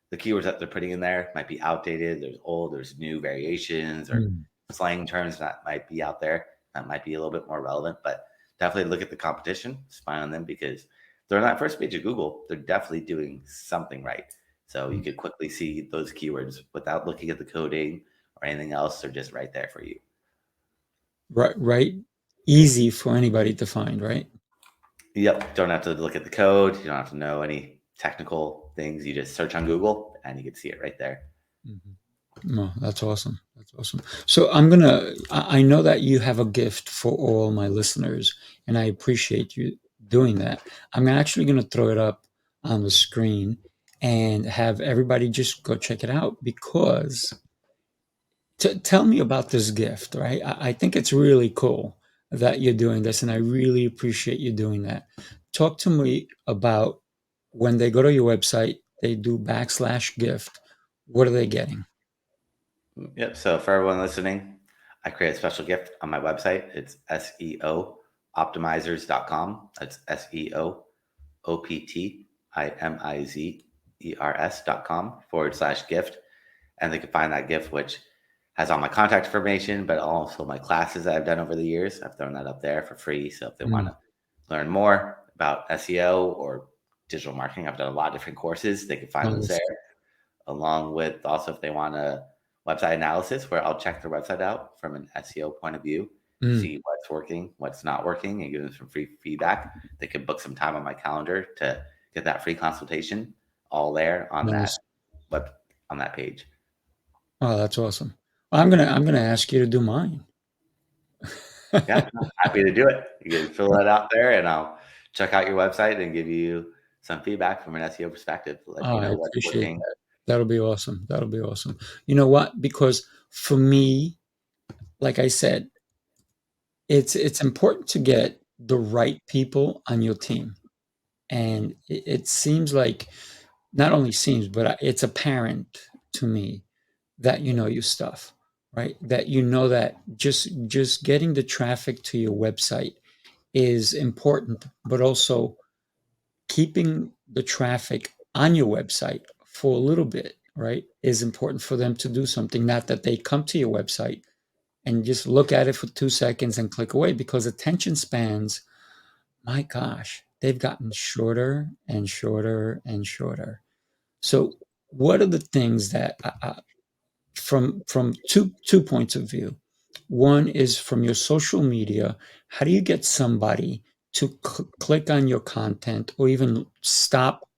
Speaker 2: the keywords that they're putting in there might be outdated. There's old, there's new variations or
Speaker 1: Mm.
Speaker 2: slang terms that might be out there that might be a little bit more relevant. But definitely look at the competition, spy on them, because they're on that first page of Google. They're definitely doing something right. So you could quickly see those keywords without looking at the coding or anything else. They're just right there for you.
Speaker 1: Right, right. Easy for anybody to find, right?
Speaker 2: Yep. Don't have to look at the code. You don't have to know any technical things. You just search on Google and you can see it right there.
Speaker 1: Mhm. No, that's awesome. That's awesome. So I'm gonna. I know that you have a gift for all my listeners, and I appreciate you doing that. I'm actually gonna throw it up on the screen and have everybody just go check it out because tell me about this gift, right? I think it's really cool that you're doing this, and I really appreciate you doing that. Talk to me about when they go to your website, they do backslash gift. What are they getting?
Speaker 2: Yep. So for everyone listening, I create a special gift on my website. It's SEO optimizers.com. That's SEO optimizers.com /gift. And they can find that gift, which has all my contact information, but also my classes that I've done over the years. I've thrown that up there for free. So if they want
Speaker 1: Mm,
Speaker 2: to learn more about SEO or digital marketing, I've done a lot of different courses. They can find those there,
Speaker 1: nice.
Speaker 2: along with also if they want a website analysis where I'll check their website out from an SEO point of view,
Speaker 1: Mm,
Speaker 2: see what's working, what's not working, and give them some free feedback. They can book some time on my calendar to get that free consultation all there on that
Speaker 1: nice.
Speaker 2: web on that page.
Speaker 1: Oh, that's awesome. I'm gonna ask you to do mine.
Speaker 2: Yeah, no, happy to do it. You can fill that out there, and I'll check out your website and give you some feedback from an SEO perspective, let
Speaker 1: Oh,
Speaker 2: you
Speaker 1: I
Speaker 2: know what's
Speaker 1: appreciate
Speaker 2: working.
Speaker 1: that. That'll be awesome. That'll be awesome. You know what? Because for me, like I said, it's important to get the right people on your team. And it seems like not only seems, but it's apparent to me that you know your stuff, right? That you know that just getting the traffic to your website is important, but also keeping the traffic on your website for a little bit, right, is important for them to do something. Not that they come to your website and just look at it for 2 seconds and click away, because attention spans, my gosh, they've gotten shorter and shorter and shorter. So, what are the things that from two points of view? One is from your social media. How do you get somebody to click on your content or even stop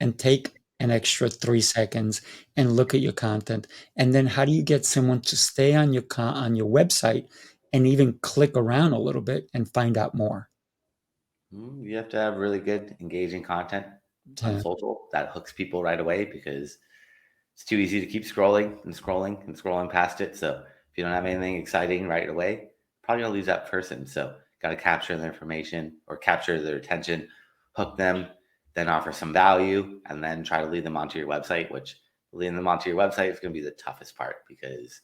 Speaker 1: and take an extra 3 seconds and look at your content? And then how do you get someone to stay on on your website and even click around a little bit and find out more?
Speaker 2: You have to have really good, engaging content on
Speaker 1: Yeah.
Speaker 2: social that hooks people right away, because it's too easy to keep scrolling and scrolling and scrolling past it. So if you don't have anything exciting right away, probably gonna lose that person. So got to capture their information or capture their attention, hook them, then offer some value, and then try to lead them onto your website. Which leading them onto your website is going to be the toughest part, because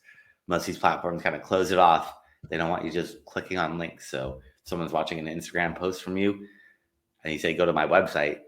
Speaker 2: most of these platforms kind of close it off. They don't want you just clicking on links. So if someone's watching an Instagram post from you and you say go to my website,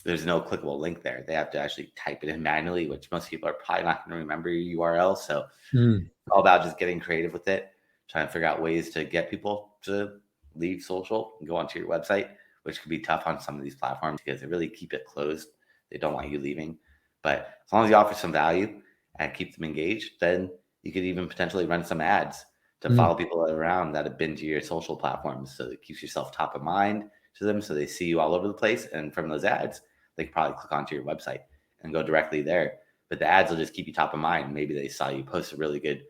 Speaker 2: there's no clickable link there. They have to actually type it in manually, which most people are probably not going to remember your URL. So it's
Speaker 1: Mm,
Speaker 2: all about just getting creative with it, trying to figure out ways to get people to leave social and go onto your website, which could be tough on some of these platforms because they really keep it closed. They don't want you leaving. But as long as you offer some value and keep them engaged, then you could even potentially run some ads to
Speaker 1: Mm,
Speaker 2: follow people around that have been to your social platforms, so it keeps yourself top of mind to them, so they see you all over the place. And from those ads, they can probably click onto your website and go directly there. But the ads will just keep you top of mind. Maybe they saw you post a really good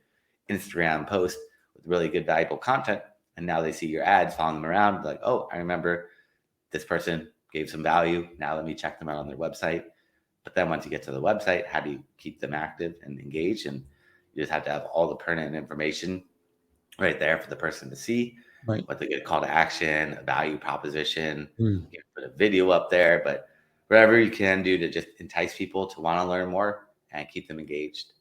Speaker 2: Instagram post with really good valuable content, and now they see your ads following them around, like, oh, I remember this person gave some value. Now let me check them out on their website. But then once you get to the website, how do you keep them active and engaged? And you just have to have all the pertinent information right there for the person to see.
Speaker 1: right.
Speaker 2: What they get, a call to action, a value proposition.
Speaker 1: Mm.
Speaker 2: You can put a video up there, but whatever you can do to just entice people to want to learn more and keep them engaged.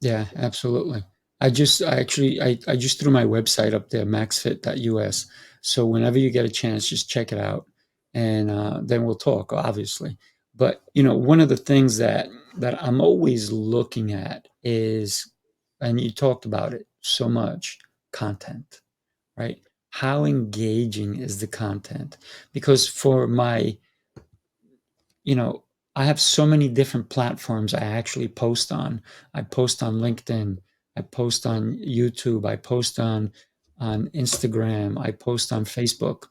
Speaker 1: Yeah, absolutely. I just threw my website up there, maxfit.us. So whenever you get a chance, just check it out, and then we'll talk, obviously. But one of the things that I'm always looking at is, and you talked about it so much, content, right? How engaging is the content? Because for my you know, I have so many different platforms I actually post on. I post on LinkedIn, I post on YouTube, I post on Instagram, I post on Facebook.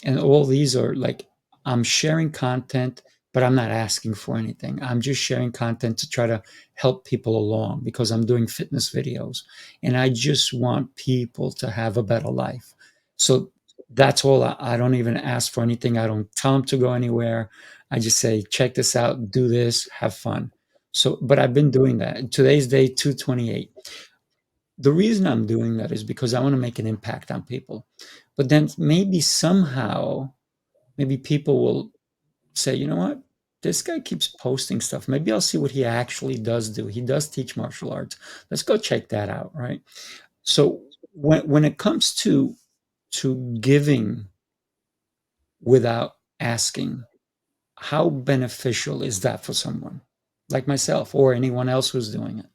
Speaker 1: And all these are like I'm sharing content, but I'm not asking for anything. I'm just sharing content to try to help people along because I'm doing fitness videos and I just want people to have a better life. So that's all. I don't even ask for anything. I don't tell them to go anywhere. I just say, check this out, do this, have fun. So, but I've been doing that. Today's day 228. The reason I'm doing that is because I want to make an impact on people. But then maybe somehow, maybe people will say, you know what? This guy keeps posting stuff. Maybe I'll see what he actually does do. He does teach martial arts. Let's go check that out, right? So when it comes to giving without asking, how beneficial is that for someone like myself or anyone else who's doing it?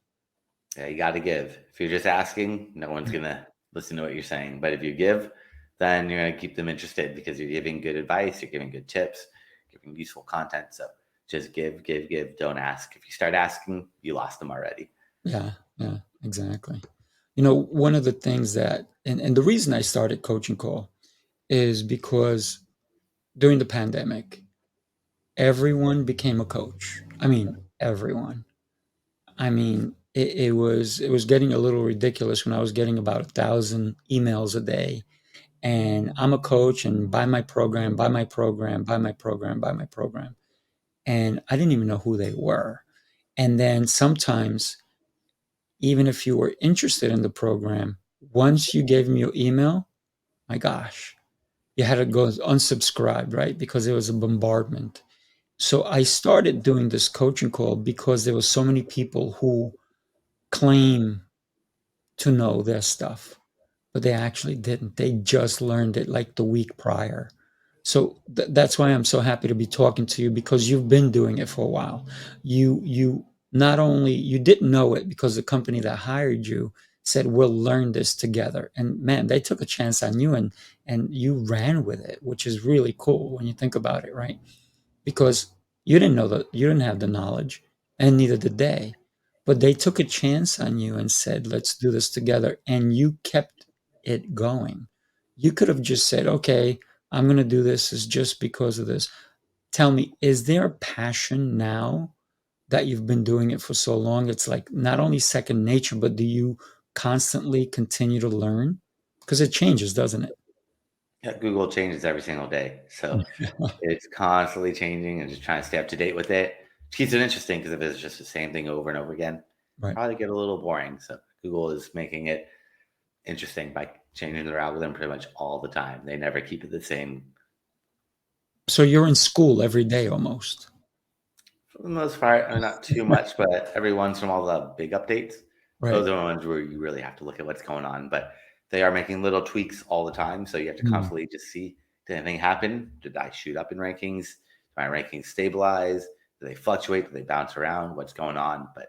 Speaker 2: Yeah, you got to give. If you're just asking, no one's going to listen to what you're saying. But if you give, then you're going to keep them interested because you're giving good advice, you're giving good tips, giving useful content. So just give, give, give. Don't ask. If you start asking, you lost them already.
Speaker 1: Yeah, yeah, exactly. One of the things that, and the reason I started Coaching Call is because during the pandemic, everyone became a coach. I mean, everyone. I mean, it was getting a little ridiculous when I was getting about 1,000 emails a day. And I'm a coach and buy my program, buy my program, buy my program, buy my program. And I didn't even know who they were. And then sometimes, even if you were interested in the program, once you gave me your email, my gosh, you had to go unsubscribe, right? Because it was a bombardment. So I started doing this coaching call because there were so many people who claim to know their stuff, but they actually didn't. They just learned it like the week prior. So that's why I'm so happy to be talking to you because you've been doing it for a while. You not only you didn't know it because the company that hired you said we'll learn this together, and man, they took a chance on you and you ran with it, which is really cool when you think about it, right? Because you didn't know that you didn't have the knowledge, and neither did they. But they took a chance on you and said, let's do this together. And you kept it going. You could have just said, okay, I'm going to do this is just because of this. Tell me, is there a passion now that you've been doing it for so long? It's like not only second nature, but do you constantly continue to learn? Because it changes, doesn't it?
Speaker 2: Yeah, Google changes every single day. So it's constantly changing and just trying to stay up to date with it. It keeps it interesting because if it's just the same thing over and over again,
Speaker 1: Right.
Speaker 2: probably get a little boring. So Google is making it interesting by changing their algorithm pretty much all the time. They never keep it the same.
Speaker 1: So you're in school every day almost.
Speaker 2: For the most part, or not too much, but every once in a while, the big updates,
Speaker 1: Right.
Speaker 2: those are the ones where you really have to look at what's going on. But they are making little tweaks all the time. So you have to
Speaker 1: Mm,
Speaker 2: constantly just see, did anything happen? Did I shoot up in rankings? Did my rankings stabilize? Do they fluctuate? Do they bounce around? What's going on? But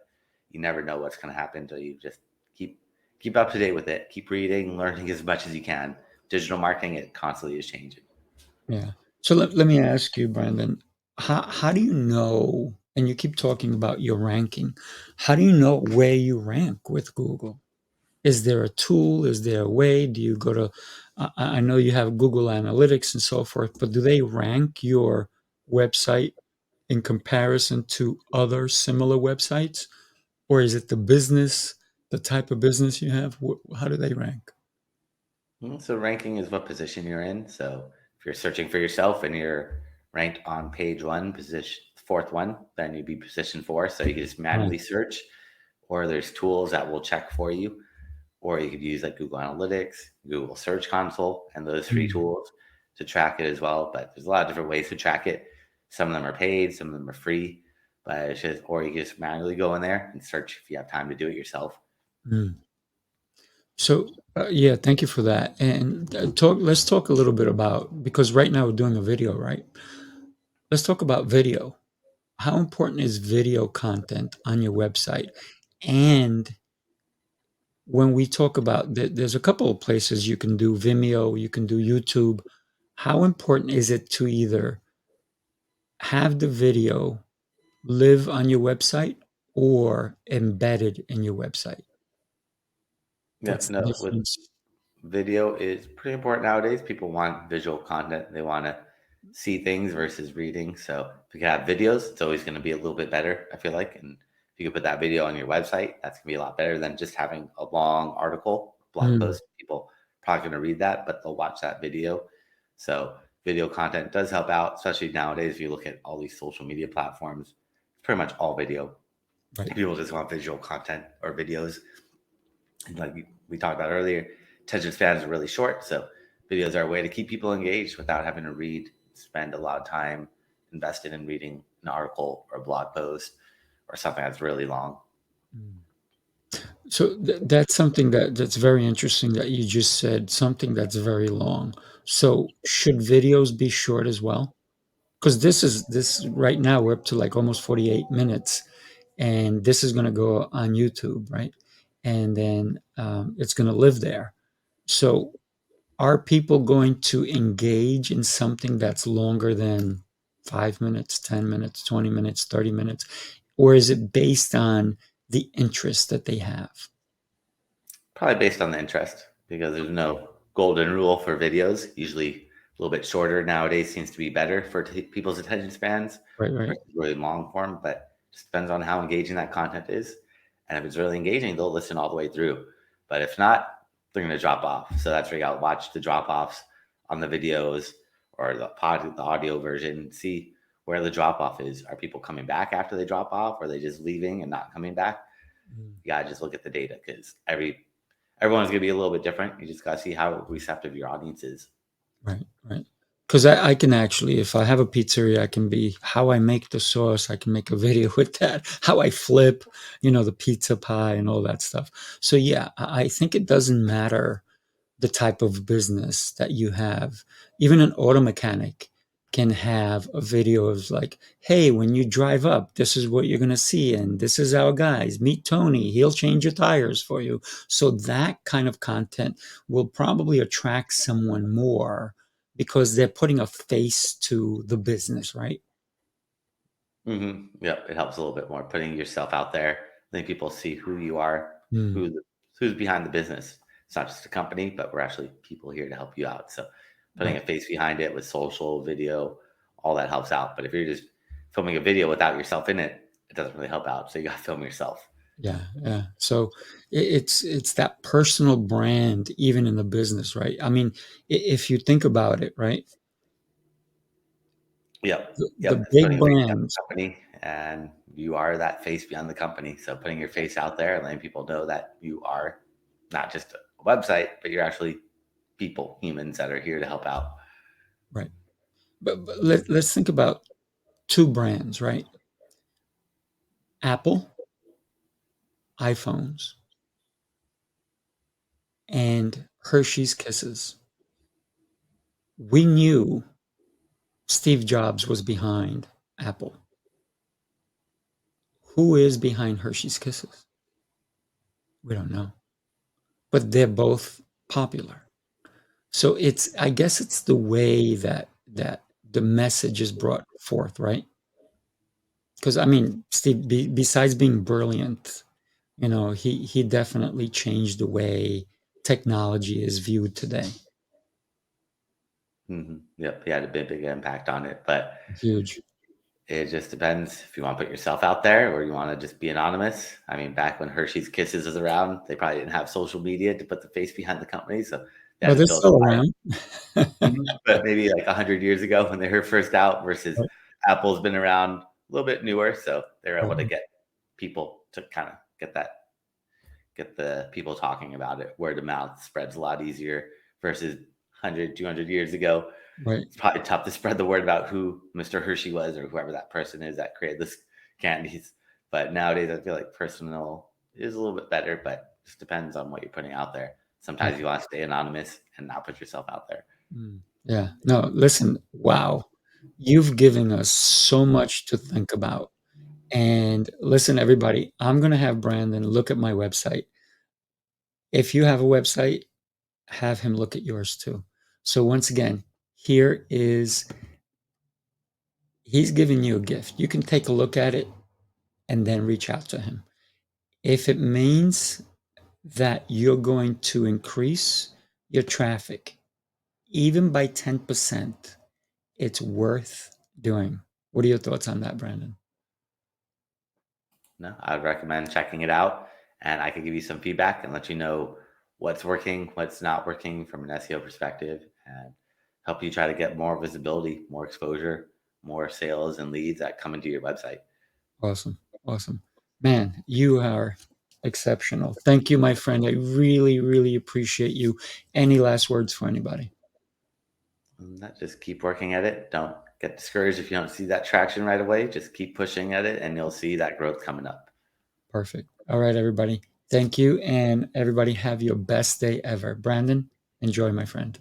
Speaker 2: you never know what's going to happen until you just keep keep up to date with it. Keep reading, learning as much as you can. Digital marketing, it constantly is changing.
Speaker 1: yeah. So let me ask you, Brandon, how do you know, and you keep talking about your ranking, how do you know where you rank with Google? Is there a tool? Is there a way? Do you go to, I know you have Google Analytics and so forth, but do they rank your website in comparison to other similar websites? Or is it the business, the type of business you have? How do they rank?
Speaker 2: So ranking is what position you're in. So if you're searching for yourself and you're ranked on page one, position fourth one, then you'd be position four. So you can just
Speaker 1: Right.
Speaker 2: manually search, or there's tools that will check for you, or you could use like Google Analytics, Google Search Console, and those free
Speaker 1: Mm,
Speaker 2: tools to track it as well. But there's a lot of different ways to track it. Some of them are paid, some of them are free. But it's just, or you can just manually go in there and search if you have time to do it yourself.
Speaker 1: mm. So, yeah, thank you for that. And let's talk a little bit about, because right now we're doing a video, right? Let's talk about video. How important is video content on your website? And when we talk about, there's a couple of places you can do Vimeo, you can do YouTube. How important is it to either have the video live on your website or embedded in your website?
Speaker 2: Yeah,
Speaker 1: What's the
Speaker 2: no, with
Speaker 1: difference?
Speaker 2: video is pretty important nowadays. People want visual content. They want to see things versus reading. So if you can have videos, it's always going to be a little bit better, I feel like. And if you can put that video on your website, that's going to be a lot better than just having a long article, blog
Speaker 1: Mm,
Speaker 2: post. People probably going to read that, but they'll watch that video. So video content does help out, especially nowadays. If you look at all these social media platforms, it's pretty much all video.
Speaker 1: right.
Speaker 2: People just want visual content or videos. And like we talked about earlier, attention spans are really short. So videos are a way to keep people engaged without having to read, spend a lot of time invested in reading an article or a blog post or something that's really long.
Speaker 1: Mm. So that's something that's very interesting that you just said, something that's very long. So should videos be short as well? Because this right now we're up to like almost 48 minutes, and this is going to go on YouTube, right? And then it's going to live there. So are people going to engage in something that's longer than 5 minutes, 10 minutes, 20 minutes, 30 minutes? Or is it based on the interest that they have?
Speaker 2: Probably based on the interest because there's no golden rule for videos. Usually a little bit shorter nowadays seems to be better for people's attention spans
Speaker 1: Right, right.
Speaker 2: versus really long form, but just depends on how engaging that content is. And if it's really engaging, they'll listen all the way through. But if not, they're going to drop off. So that's where you got to watch the drop offs on the videos or the audio version, see where the drop off is. Are people coming back after they drop off? Or are they just leaving and not coming back?
Speaker 1: Mm.
Speaker 2: You got to just look at the data because everyone's going to be a little bit different. You just got to see how receptive your audience is.
Speaker 1: Right, right. Because I can actually, if I have a pizzeria, I can be how I make the sauce. I can make a video with that. How I flip, the pizza pie and all that stuff. So yeah, I think it doesn't matter the type of business that you have. Even an auto mechanic can have a video of like, hey, when you drive up, this is what you're going to see. And this is our guys. Meet Tony. He'll change your tires for you. So that kind of content will probably attract someone more because they're putting a face to the business, right?
Speaker 2: Yep, it helps a little bit more putting yourself out there. I think people see who you are,
Speaker 1: Mm,
Speaker 2: who who's behind the business. It's not just a company, but we're actually people here to help you out. So putting a
Speaker 1: right.
Speaker 2: face behind it with social, video, all that helps out. But if you're just filming a video without yourself in it, it doesn't really help out. So you got to film yourself.
Speaker 1: Yeah, yeah. So it's that personal brand even in the business, right? I mean, if you think about it, right?
Speaker 2: Yep.
Speaker 1: The
Speaker 2: Yep. It's
Speaker 1: big
Speaker 2: putting a face behind
Speaker 1: brands,
Speaker 2: the company and you are that face behind the company. So putting your face out there and letting people know that you are not just a website, but you're actually people, humans that are here to help out.
Speaker 1: right? But let's think about two brands, right? Apple, iPhones, and Hershey's Kisses. We knew Steve Jobs was behind Apple. Who is behind Hershey's Kisses? We don't know, but they're both popular. So I guess it's the way that the message is brought forth, right? Because I mean, Steve, besides being brilliant, He definitely changed the way technology is viewed today.
Speaker 2: Yep, he had a big impact on it, but
Speaker 1: Huge.
Speaker 2: it just depends if you want to put yourself out there or you want to just be anonymous. I mean, back when Hershey's Kisses was around, they probably didn't have social media to put the face behind the company, so they had
Speaker 1: But
Speaker 2: to
Speaker 1: they're
Speaker 2: build.
Speaker 1: still around.
Speaker 2: But maybe like 100 years ago when they were first out, versus Apple's been around a little bit newer, so they're able to
Speaker 1: Right.
Speaker 2: get people to kind of get the people talking about it. Word of mouth spreads a lot easier versus 100, 200 years ago.
Speaker 1: Right.
Speaker 2: It's probably tough to spread the word about who Mr. Hershey was or whoever that person is that created this candies. But nowadays, I feel like personal is a little bit better, but it just depends on what you're putting out there.
Speaker 1: Yeah.
Speaker 2: Sometimes you want to stay anonymous and not put yourself out there.
Speaker 1: Yeah. No, listen, wow. You've given us so much to think about. And listen, everybody, I'm going to have Brandon look at my website. If you have a website, have him look at yours too. So, once again, here is he's giving you a gift. You can take a look at it and then reach out to him. If it means that you're going to increase your traffic, even by 10%, it's worth doing. What are your thoughts on that, Brandon?
Speaker 2: No, I would recommend checking it out, and I could give you some feedback and let you know what's working, what's not working from an SEO perspective, and help you try to get more visibility, more exposure, more sales and leads that come into your website.
Speaker 1: Awesome. Awesome. Man, you are exceptional. Thank you, my friend. I really, really appreciate you. Any last words for anybody?
Speaker 2: And that just keep working at it. Don't get discouraged if you don't see that traction right away. Just keep pushing at it, and you'll see that growth coming up.
Speaker 1: Perfect. All right, everybody. Thank you. And everybody, have your best day ever. Brandon, enjoy, my friend.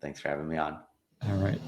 Speaker 2: Thanks for having me on.
Speaker 1: All right.